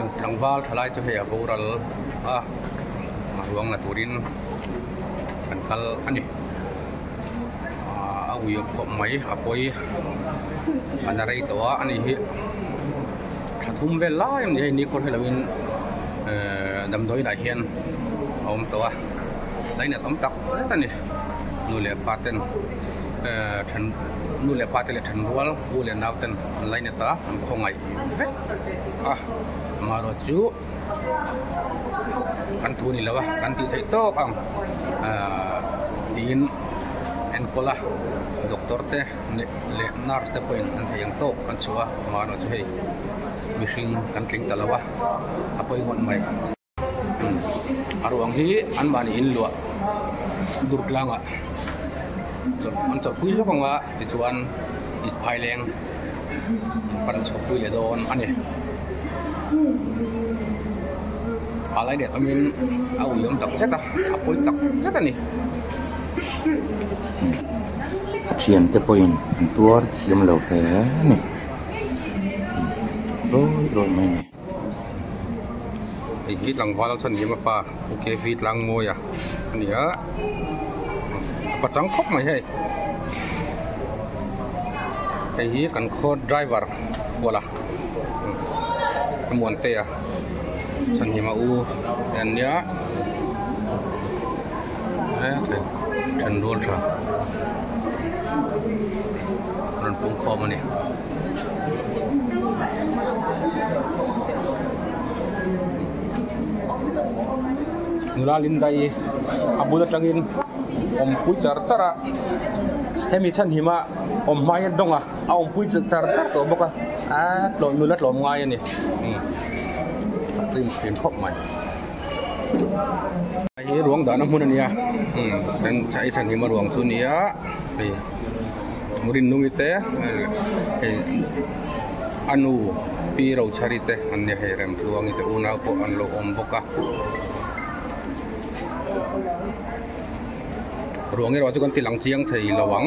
yang langwal thalai chu he aboral a ruang la turin kan kal ani a ui khom mai apoi anarai to ani hi thum ve lai ni ni kon helawin dam doi dai hian om to dai na tom tak ta ni nu le paten than nu le paten le than wal u le nauten lai na ta khongai ve ma ro chu kan thu ni lawa kan ti thai to ang in en kola doktor te le nurse te point an thayang to kan chuwa ma ro chu hei mishing kan tling talawa apoi ngon mai arwang hi an mani in lua durklanga an chau pui so konga ti chuan is phaileng pan chau pui le don ani alai de amin au yom tak seta apoi tak seta ni thiam te point tuar thiam lo te ni rồi mai nè thì hít lăng vào sân hiếm pa ok hít lăng môi à nhớ bắt trắng khóc mày hay cái hí cần khô driver voilà muôn tê à sân hiếm u dan nhớ trần luôn rồi còn pung kho mà nè nula lindai abuda tangin om pui char chara hemi chan hima om mai donga om pui char char to boka lo nula lo ngai ni trim khop mai ai ruang da na mun ania dan chai chan hima ruang chu nia ni murin nungite anu pi ro charite anne he rem thuang ite una ko an lo om boka ruang ero chu kan tilang chiang thei lawang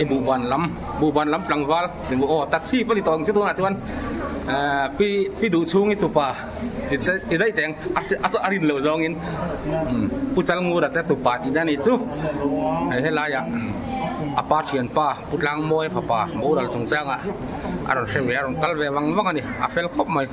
e bu ban lam plangwal ni o taxi pali tong chu na chuan pi du chung i tupa ti dai teng aso arin lo zongin pu chal ngu da ta tupa ti da ni chu he la ya apa thian pa putlang moi papa moral chung changa aron se ve aron kal ve wang wang ani afel khop mai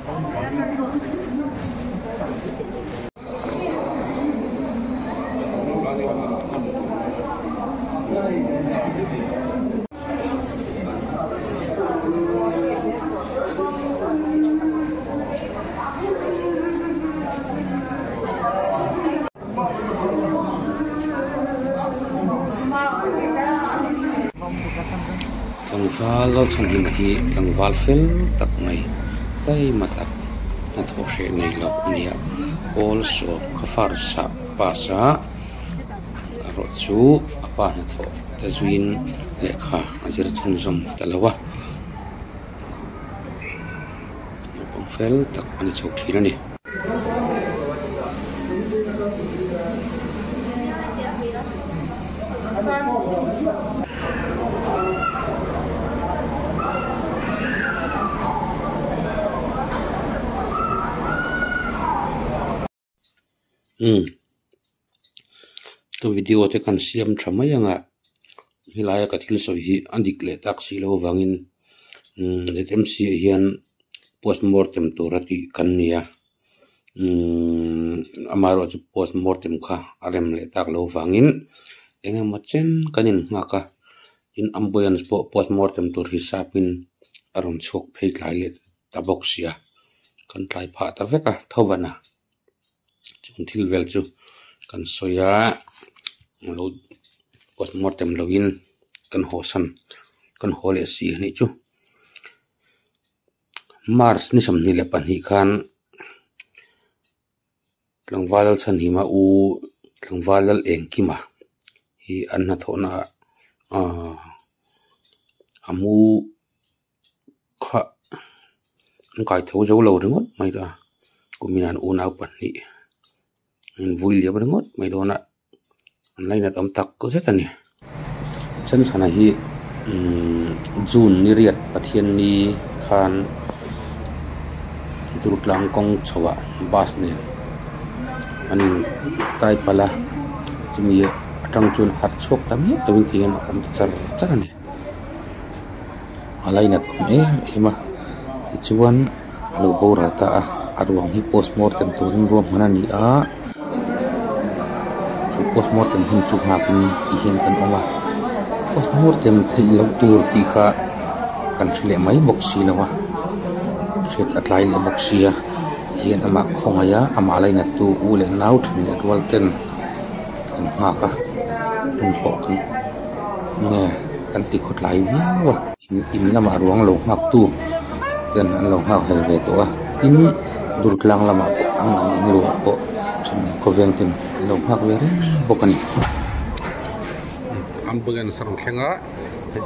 langwal lo chan hi hi langwal fel tak mai tai matak na tho she nei lo nia also khafar sa pa sa ro chu apa na tho ta zuin lekha ajir chun zom talawa pong fel tak ani chok thina ni to video te kan siam thama yanga hilaya ka thil so hi andik le taxi lo wangin ZMC hian postmortem turati kan nia amaro chu postmortem kha arem le tak lo wangin enga machen kanin ngaka in ambulance postmortem tur hisapin aron chok phei tlai le taboxia kan tlai pha ta veka thobana chung thil vel chu kan soya lo postmortem loin kan hosan kan hole si ni chu mars ni sam ni le pan hi khan tlangwal chan hi ma u tlangwal eng ki ma hi an na thona amu kha kai tho jo lo ringot mai ta kuminan unau pan ni in vui liab ringot mai dona lai na tam tak ko zeta ni chan chana hi June ni riat pathian ni khan durtlang kong chawa bas ne anin tai pala chumi atang chun hat chok tam hi tawin thian om char chakani alai na kom ema ti chuan alo bora ta arwang hi postmortem turin rom manani a chu postmortem hun chu hakin i hen kan oma postmortem thei lo tur ti kha kan thile mai boxi lawa set atlai le boxia hian ama khongaya ama lai na tu u le nau thmin atwal ten kan ha ka tum po kan nge kan ti khot lai wa in lama ruang lo mak tu ten an lo ha hel ve to a tin durtlang lama ang an lo po chan ko veng tin lo hak ve re bokani ambulan sarong khenga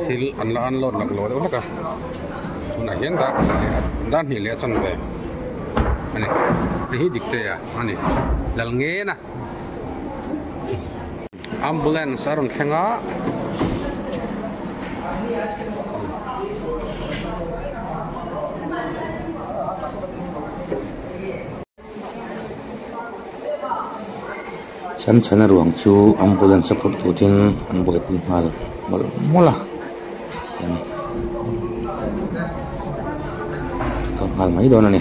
sil anla an lot lak lo de ka una hian da dan ni le chan ve ani hi dikte ya ani lal nge na ambulan sarong khenga chan chana ruang chu ambulance support tu tin an boi pui mal bal mola yan ka hal mai don ani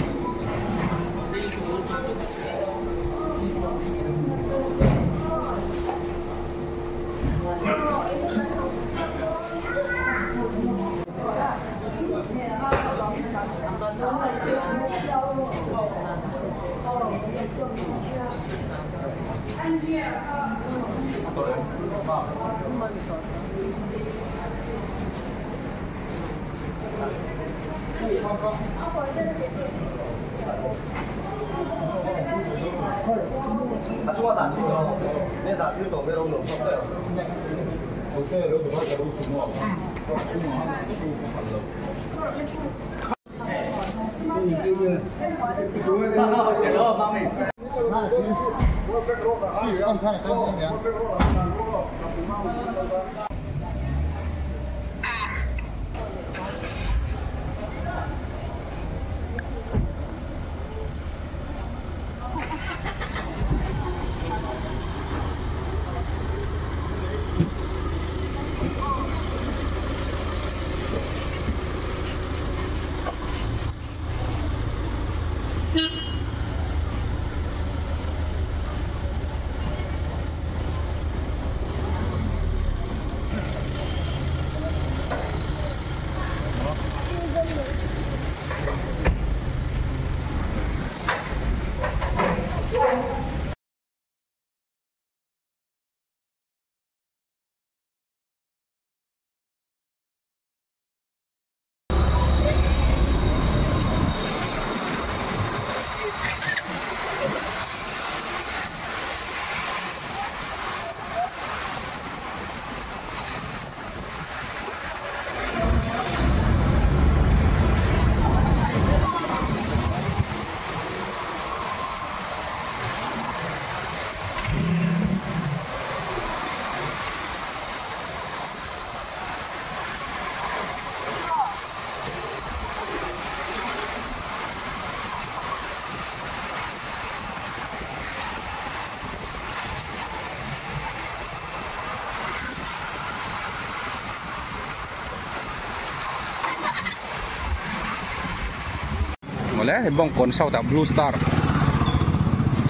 le bong kon sau ta Blue Star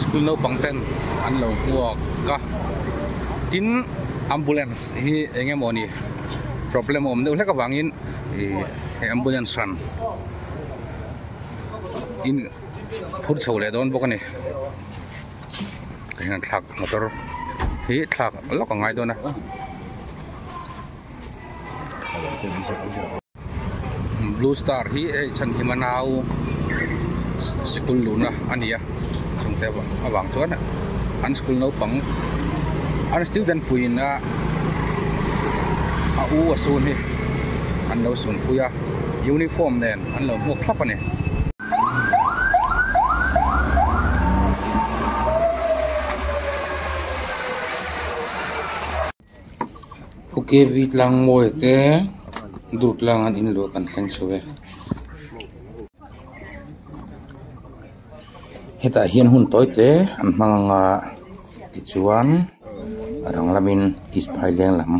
school no pangten an lo huwa ka tin ambulance hi engemoni problem om de ka wangin ambulance ran in phut chole don bokani kan thak motor hi thak lo ka ngai dona Blue Star hi chan hi manau school luna ania sungte ba awang chuan an school no pang an student puina a u asun hi an lo sun puya uniform nen an lo mo khlap ani ke vit lang moi te dut lang an in lo kan thleng chuwe heta hian hun toy te an hmanga ti chuan arang lamin is phai leng lam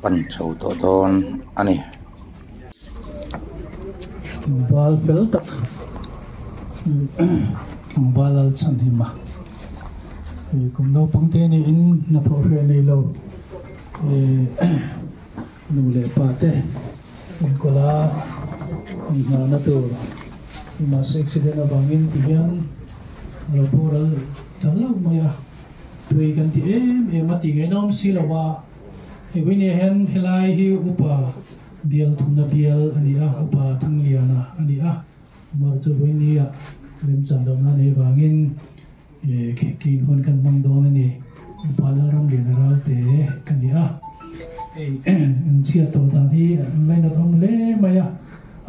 pan chho to don ani bal fel tak balal chan hima kum do pangte ni in na tho re nei lo nu le pa te kola na to ma accident abangin tiyan laboral talo maya tui kan ti mati genom silawa wini hen helai hi upa bial thuna bial ani a upa thangliana ani a marchu wini a lem chandom na ne bangin ki hon kan mang don ani palaram general te kania an chia to ta hi lai na thom le maya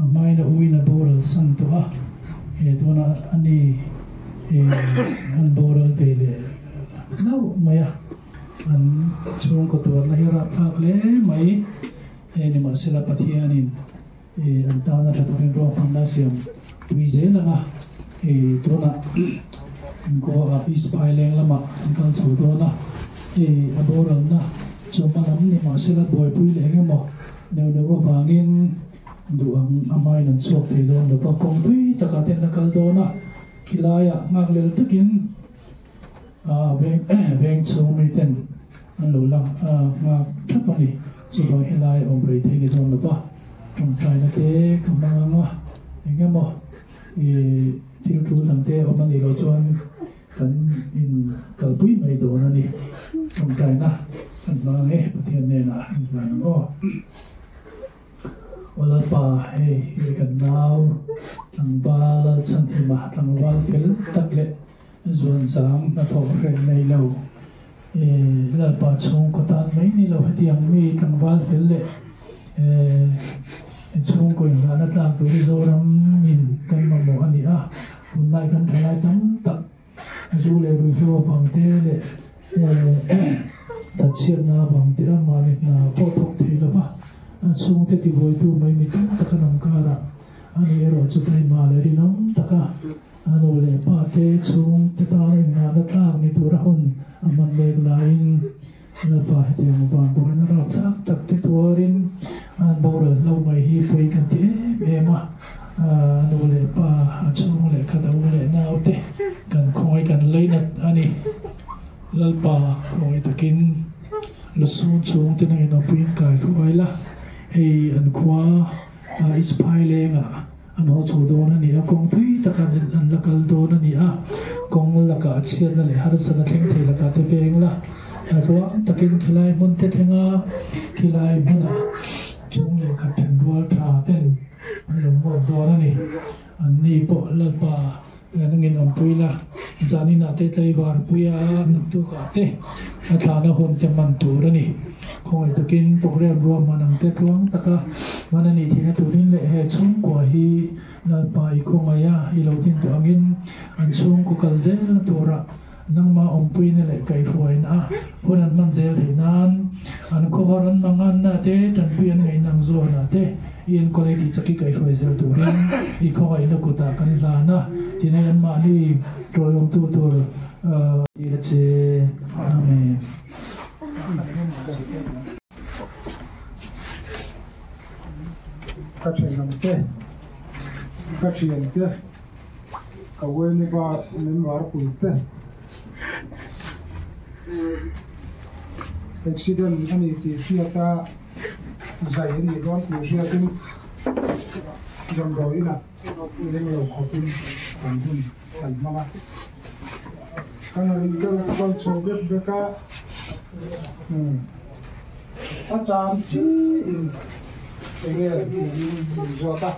amai na uina boral san to a dona ani an boral vele nau maya an chung ko to la hira phak le mai ni ma sela pathianin an ta na tha torin ro panda siam tui je la nga dona ko a is paileng lama kan chu dona a boral na chuma lam ni ma sela boy pui le ngemo neu wa bangin du ang amai nan sok the don lo pa kong tui takaten na kal dona kilaya ngak lel takin veng chung mi ten an lo lang ngak thapani chuba helai omrei the ni don lo pa trong trai na te kamanga nga engemo til tu sang te omani lo chuan kan in kalpui mai do na ni trong trai na an ma nge pathian ne na an ngo wala pa kan nau ang balal chan hima tang wal fel takle zuan sang na tho ren nei lo la pa chung ko tan mai ni lo hatiang mi tang wal fel le chung ko na na tang tu ri zoram min kan ma mo ani a punai kan thalai tam tak zu le ru ho pang te le tập siết na bằng tiếng mà na có thóc thì là ba chung thế thì vui tu mấy mình tất cả nông ca ra anh ấy rồi chụp tay mà lấy đi nông tất cả anh ấy lấy ba thế chung thế ta lấy na đất ta ni tu ra hôn mình lấy lại là ba thì ông vàng bồi nó ra tất tất thế tu rin anh bảo là lâu mấy hi quay cái thế em mà anh ấy lấy ba chung lấy cái đầu lấy nào thế cần khoi cần lấy nát anh ấy lalpa kung itakin lusun chung tinay na puin kai ruay la an kwa ispai le nga an ho chu do na ni a kong thui takan an lakal do na ni a kong laka chian na le har sa na theng the laka te veng la ruwa takin khilai mun te thenga khilai buna chung le khat then rual tha ten an lo mo do na ni an ni po lalpa nangin om pui la zani na te tlai war puya tu ka te athana hon te man tu ra ni khoi takin program ro manang te thuang taka manani thina turin le he chung ko hi nal pai ko maya i lo tin tu angin an chung ko kal zel na tura nang ma om pui ne le kai huai na honan man zel thinan an ko horan mangan na te tan pian ngai nang zo na te in quality chaki kai huai zel turin i khoi na ko ta kan la na tinay an ma ni royong tutor che amen các chuyện thế cầu quên đi qua nên vào quỷ thế accident anh thì phía ta giải anh đoán thì phía tin dòng đồi nè nên nhiều khó tin còn tin thành mà cái này cái con số biết biết cả anh chạm chỉ cái này do ta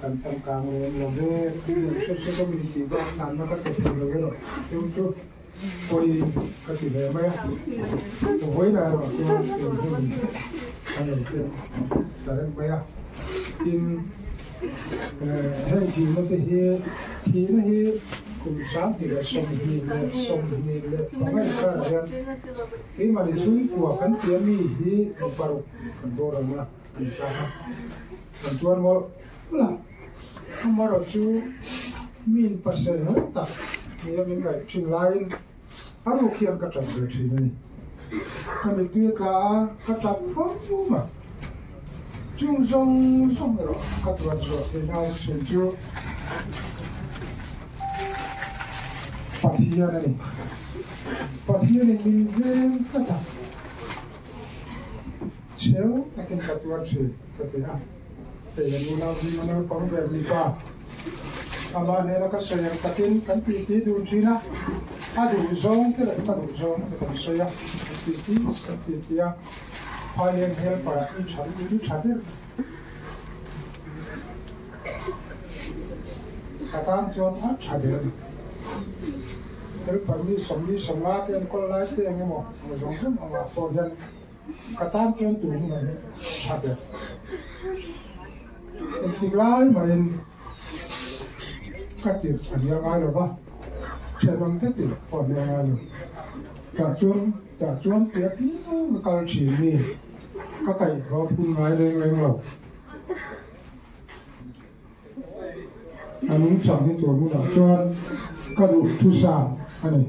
cần chăm càng làm để cái có mình chỉ có sản nó các cái rồi chứ coi cái gì về mấy với là rồi anh em là đến mấy tin hay thì nó sẽ thì nó cùng sáng thì là sông nhìn lệ có ngay cả là cái mà đi xuống của cắn tiếng đi một vào cần đồ rồi nha cần ta cần tuan một là không mà rồi chú min passe hết ta nhiều mình phải chỉnh lại áp dụng khiên các trận được thì này cái mình tiêu cả các trận phong mà chung rong rồi các tuan rồi thì nào chỉnh chưa Pathia này mình về cái gì chéo cái cắt tuan chơi cái gì à thì mình nào còn về đi qua ama này là cái sợi yang kan titi dun sina adu zong cái đấy adu zong cái sợi titi à hai em help para đi chắn katan chọn hết chắn help para đi sống lá thì con lá thì anh em mà zong zong mà phổ biến katan chọn tụi mình chắn em thích lái mà em các tiệm ăn nhà ngay rồi ba, xem bằng cái tiệm còn nhà ngay rồi, cả chuan tiệm cái chỉ mi, các cái họ phun ngay lên rồi, anh muốnสั่งที่ตัวนู้นชวนกระดูกทุสามอันนี้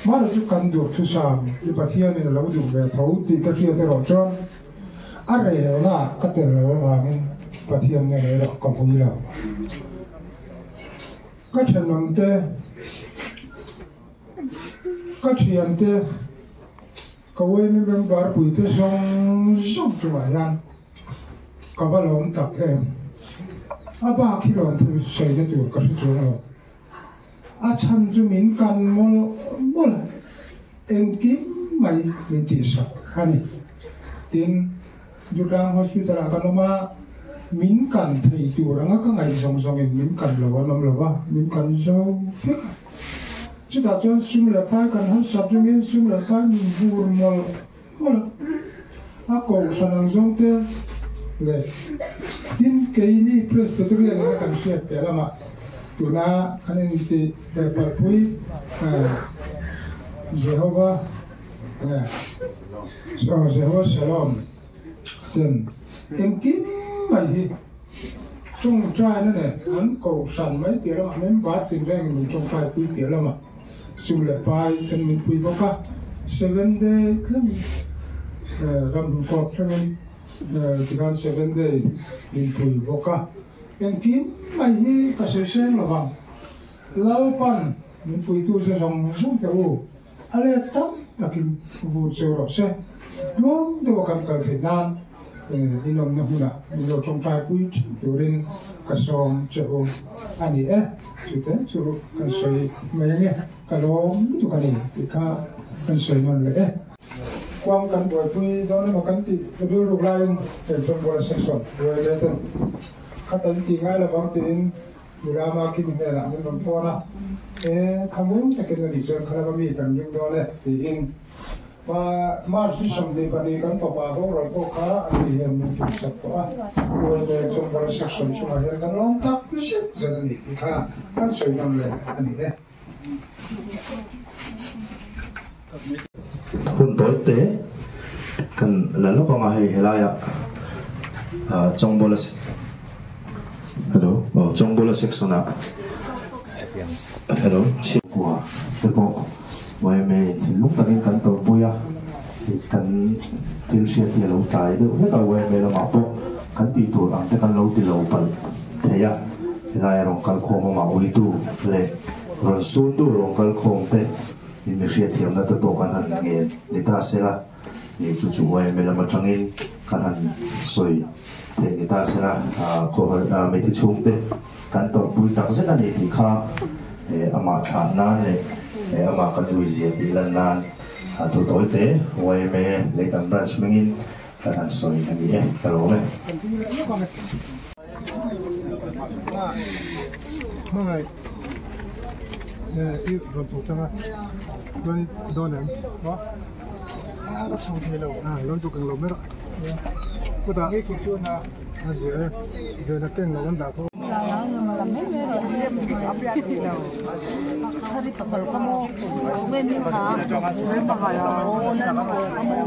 มาเราจะกันดูทุสามที่ประเทศนี้เราดูแบบเขาตีกระเทียมตลอดชวนอะไรล่ะก็แต่เราว่างั้นประเทศนี้เราก็พูดแล้วก็เช่นนั้นแต่ก็เช่นแต่ก็เว้ยไม่เป็นบาร์ปุยที่ส่งจุมายันก็ว่าลงตักเองอาบ้าขี้ร้อนที่ใส่ในตัวก็ส่งเราอาฉันจะมีกันมลเองกินไม่มีที่สักอันนี้ทิ้งอยู่กลางโรงพยาบาลกันมา民間提供人家講係上嘅民間流啊，諗流啊，民間就飛。即係將算嚟擺緊喺十種嘅算嚟擺民富冇啦，啊個上能上嘅咧，點幾呢 presbyterian 嘅kan siya pera ma，tu na kanin ti palpui Jehovah Jehovah Shalom then em kiếm mày thì trong trai nó này hắn cầu sẵn mấy tiếng lắm mấy bát tiền ra mình trong trai quý tiếng lắm mà xung lại bài thân mình quý bao cả 7 day cái mình làm đủ cọp cho mình thì còn 7 day mình quý bao cả em kiếm mày thì cả sự xem là bằng lâu pan mình quý tu sẽ xong xuống theo ale tâm là cái vụ sửa rồi sẽ luôn đều cần cần phải nan inom na huna milo trong trai quý turin kasom cheo ani chute churu kan soi menge kalom tu kani ika kan soi non le quang kan boy pui do na kan ti du ru lai trong boy section boy le ten khatan ti ngai la bang tin drama ki ni la mun non fo na khamun ta ken ni chen khala ba mi kan ring do le ti in mà chỉ sống đi bên này kan papa ho rồi ko kha anh đi hem mình chụp sắp quá rồi để trong bao section chúng ta hiện kan long tắc cái shit dân này thì kha kan soi nam le anh đi hun tối tế kan là lúc mà hay lại trong bao hello trong bao section à hello chỉ của cái bộ vậy mày thì lúc ta đi cắn tàu bùi thì cắn tiêu xia thì lâu tài được hết rồi vậy mày là mạo bộ cắn tì tù ăn thì cắn lâu thì lâu bận thế à thì lại rong cắn khom mà mạo đi tu lệ rồi xuân tu rong cắn khom thế thì mình xia thì nó tự tổ cắn hẳn nghe để ta sẽ là thì chủ vậy mày là một trong những cắn hẳn sôi thì người ta sẽ là có mấy thứ chung thế cắn tàu bùi đặc rất là nhiều thì kha ama thản nan này ama kan lui zia ti lan nan tu tối tế way me le kan branch mengin kan soi ani kalo me mai yêu rồi chủ trang luôn đón em đó nó xong thế đâu luôn tụ càng lâu mấy rồi cô ta cái chuyện là gì rồi là tên là con đào thôi Hari pasal kamu ngayon ka may makaya na kamu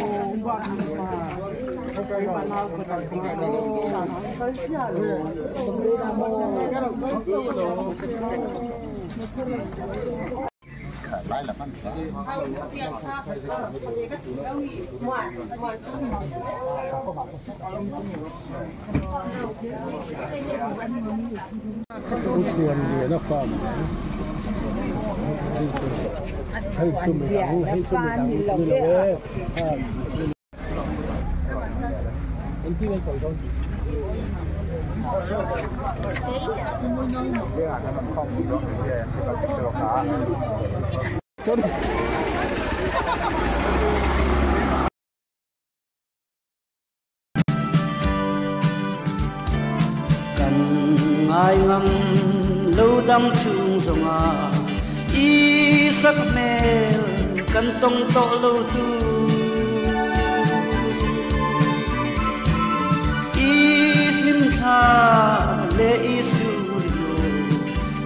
ai ngâm lâu đắm chung dòng y sắc mê cần tông tổ lâu tu y lim tha lệ y su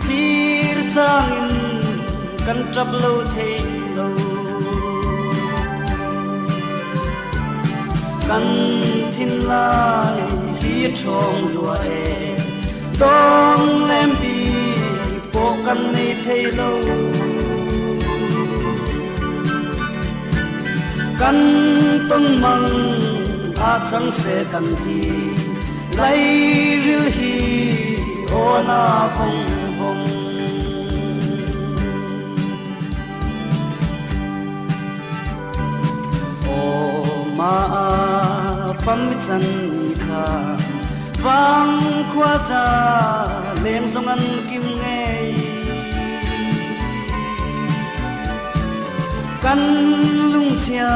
tir sang in cần chấp lâu thế lâu cần thiên lai hi trong lúa đông lem bi bộ căn này thấy lâu căn tôn măng chẳng sẽ căn đi lấy rìu hi ô na vong vong ô ma pham chân kha vang khoa ra lên sông ăn kim nghe căn lung chia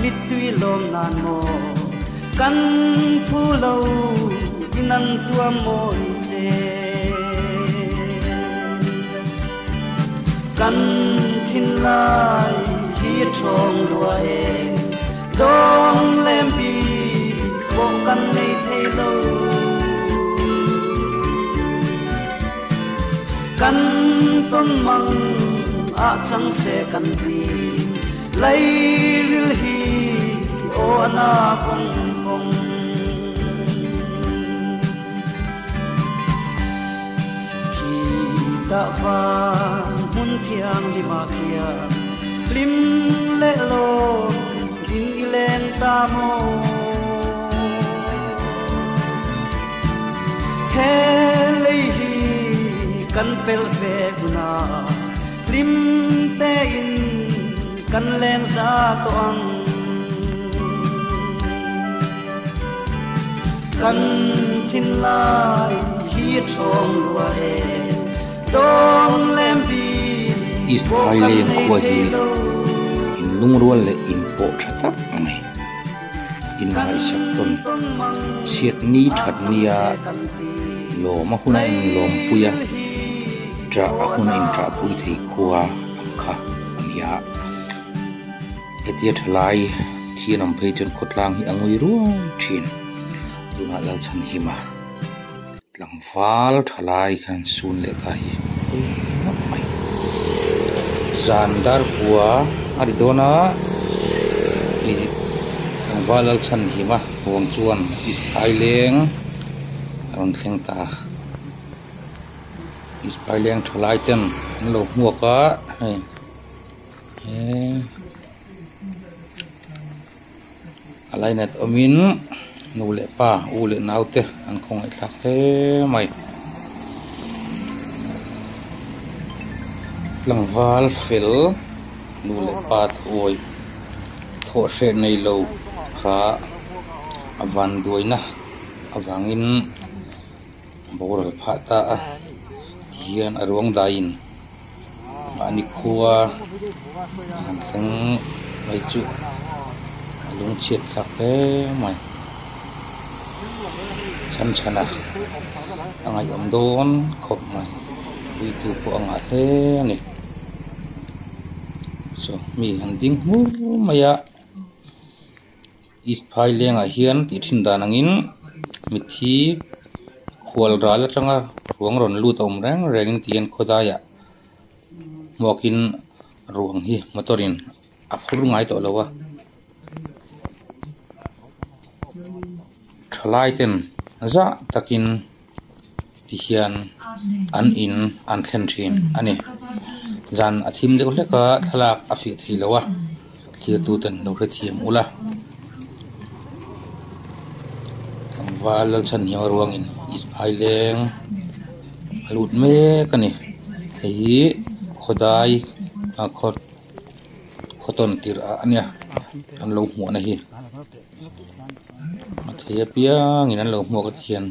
mít tuy lom nan mò căn phu lâu in ăn tua mồi chê căn thiên lai hi trong lúa đông lem bi bộ căn này thấy lâu căn tôn măng chẳng sẽ căn đi lấy rìu hi ô na phong phong khi ta van mun thiang đi mà kia lim lệ lo in ilen ta mo hele hi kan pel ve guna lim te in kan len za to ang kan thin lai hi chong lua dong lem bi is thailand khua hi in lungrual le in po thata ame in mai sak ton siat ni that nia lo ma huna in lom puya tra huna in tra pui thei khua amkha ania etia thlai thianam phei chon khotlang hi angoi ruam thin tuna lal chan hi ma tlangwal thalai khan sun le ka hi zandar khua aridona ni tlangwal lal chan hi ma hong chuan is aileng ron theng ta is aileng thalai ten lo huaka alai net omin nu le pa u le naute an khong ai thak he mai tlangwal fel nu le pa thoi tho se nei lo kha avan duina awangin boral phata a hian arwang dain ani khuwa an theng mai chu lung chiat thak he mai chan chana angai om don khop mai ui tu po anga he ni so mi han ding mu maya is phai lenga hian ti thin danangin mithi khual ral atanga ruang ron lut om reng reng tien khodaya mokin ruang hi motorin a phur ngai to lowa thalai ten za takin tihian an in an thlen thin ani zan athim de hleka thalak a fi thi lowa thlir tu ten lo re thiam ula wal chan hiang ruang in is phai leng alut me kani hei khodai a khoton tir ania an lo hmu na hi mathia piang in an lo hmu ka thian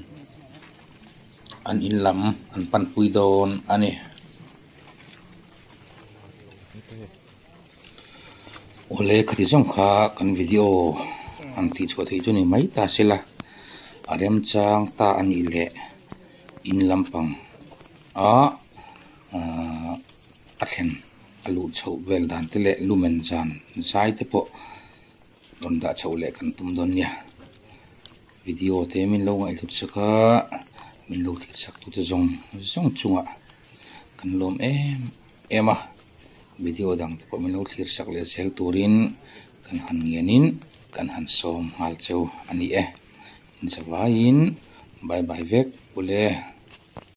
an in lam an pan pui don ani ole khati jong kha kan video an ti chho thei chu ni mai ta sela arem chang ta ani le in lampang athen alu chho vel dan te le lumen jan zai te po don da chho le kan tum don nia video te min lo ngai lut saka min lo thir sak tu te zong chunga kan lom ema video dang te po min lo thir sak le sel turin kan han ngianin kan han som hal cheu ani in sawain bye bye vek pule